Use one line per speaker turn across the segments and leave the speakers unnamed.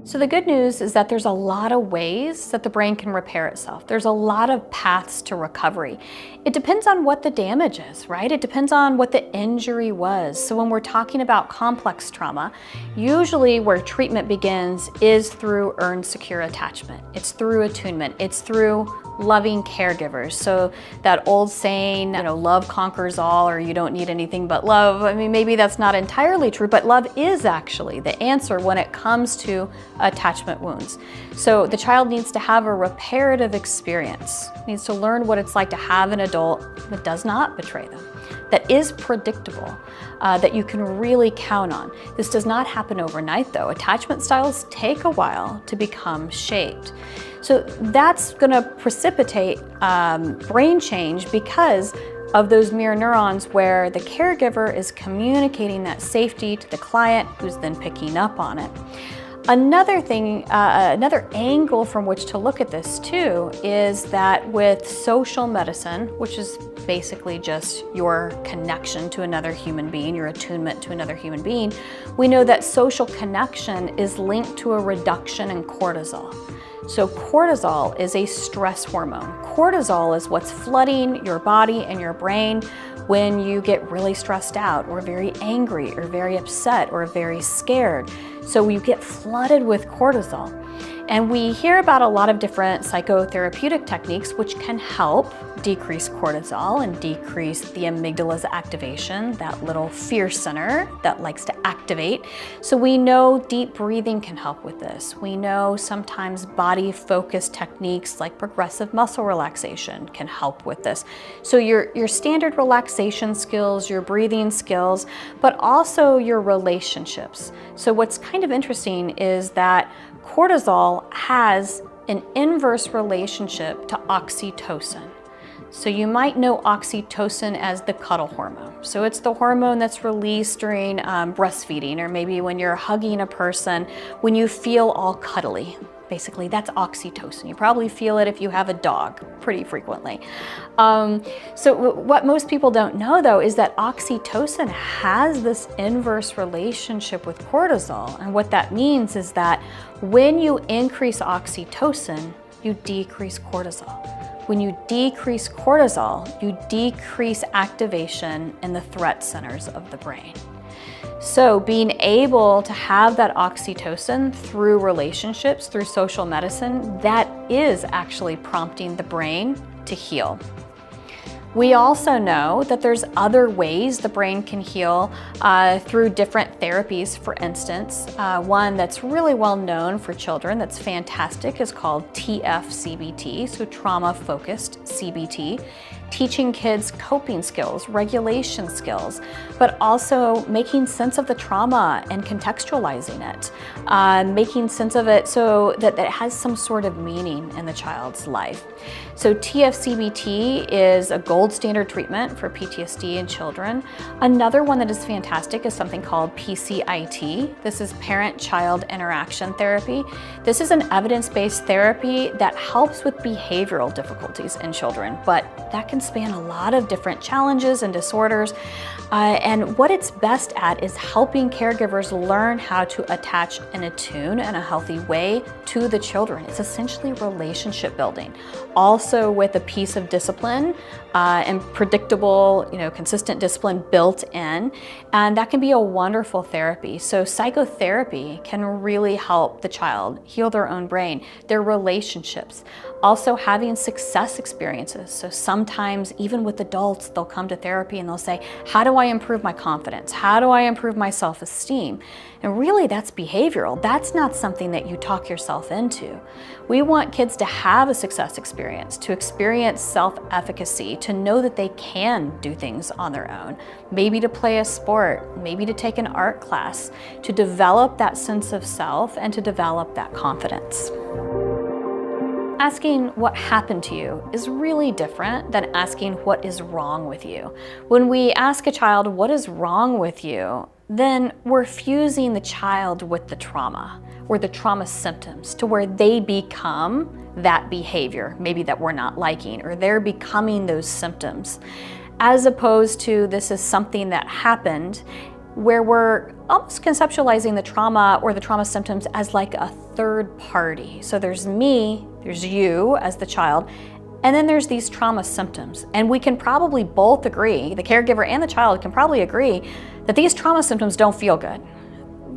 So the good news is that there's a lot of ways that the brain can repair itself. There's a lot of paths to recovery. It depends on what the damage is, right? It depends on what the injury was. So when we're talking about complex trauma, usually where treatment begins is through earned secure attachment. It's through attunement. It's through loving caregivers. So that old saying, love conquers all, or you don't need anything but love. I mean, maybe that's not entirely true, but love is actually the answer when it comes to attachment wounds. So the child needs to have a reparative experience, needs to learn what it's like to have an adult that does not betray them, that is predictable, that you can really count on. This does not happen overnight though. Attachment styles take a while to become shaped. So that's gonna precipitate brain change because of those mirror neurons where the caregiver is communicating that safety to the client who's then picking up on it. Another thing, another angle from which to look at this too is that with social medicine, which is basically just your connection to another human being, your attunement to another human being, we know that social connection is linked to a reduction in cortisol. So cortisol is a stress hormone. Cortisol is what's flooding your body and your brain when you get really stressed out or very angry or very upset or very scared. So you get flooded with cortisol. And we hear about a lot of different psychotherapeutic techniques which can help decrease cortisol and decrease the amygdala's activation, that little fear center that likes to activate. So we know deep breathing can help with this. We know sometimes body-focused techniques like progressive muscle relaxation can help with this. So your standard relaxation skills, your breathing skills, but also your relationships. So what's kind of interesting is that cortisol has an inverse relationship to oxytocin. So you might know oxytocin as the cuddle hormone. So it's the hormone that's released during breastfeeding, or maybe when you're hugging a person, when you feel all cuddly. Basically, that's oxytocin. You probably feel it if you have a dog pretty frequently. So what most people don't know though is that oxytocin has this inverse relationship with cortisol. And what that means is that when you increase oxytocin, you decrease cortisol. When you decrease cortisol, you decrease activation in the threat centers of the brain. So being able to have that oxytocin through relationships, through social medicine, that is actually prompting the brain to heal. We also know that there's other ways the brain can heal through different therapies. For instance, one that's really well known for children that's fantastic is called TF-CBT, so trauma-focused CBT. Teaching kids coping skills, regulation skills, but also making sense of the trauma and contextualizing it, making sense of it so that it has some sort of meaning in the child's life. So TF-CBT is a gold standard treatment for PTSD in children. Another one that is fantastic is something called PCIT. This is parent-child interaction therapy. This is an evidence-based therapy that helps with behavioral difficulties in children, but that can span a lot of different challenges and disorders. And what it's best at is helping caregivers learn how to attach and attune in a healthy way to the children. It's essentially relationship building. Also with a piece of discipline and predictable, consistent discipline built in. And that can be a wonderful therapy. So psychotherapy can really help the child heal their own brain, their relationships. Also having success experiences. So sometimes even with adults, they'll come to therapy and they'll say, how do I improve my confidence? How do I improve my self-esteem? And really that's behavioral. That's not something that you talk yourself into. We want kids to have a success experience, to experience self-efficacy, to know that they can do things on their own. Maybe to play a sport, maybe to take an art class, to develop that sense of self and to develop that confidence. Asking what happened to you is really different than asking what is wrong with you. When we ask a child, what is wrong with you, then we're fusing the child with the trauma or the trauma symptoms to where they become that behavior, maybe that we're not liking, or they're becoming those symptoms. As opposed to this is something that happened, where we're almost conceptualizing the trauma or the trauma symptoms as like a third party. So there's me, there's you as the child, and then there's these trauma symptoms. And we can probably both agree, the caregiver and the child can probably agree, that these trauma symptoms don't feel good.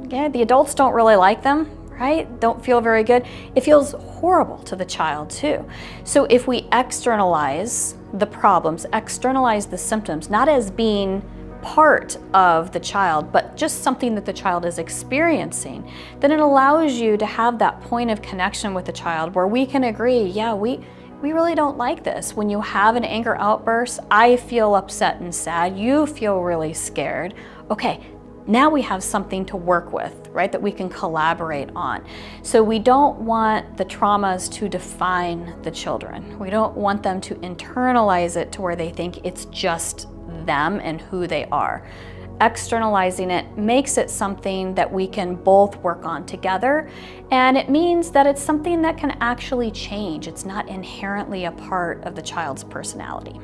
Yeah, the adults don't really like them, right? Don't feel very good. It feels horrible to the child too. So if we externalize the problems, externalize the symptoms, not as being part of the child, but just something that the child is experiencing, then it allows you to have that point of connection with the child where we can agree, yeah, we really don't like this. When you have an anger outburst, I feel upset and sad, you feel really scared. Okay, now we have something to work with, right, that we can collaborate on. So we don't want the traumas to define the children. We don't want them to internalize it to where they think it's just them and who they are. Externalizing it makes it something that we can both work on together, and it means that it's something that can actually change. It's not inherently a part of the child's personality.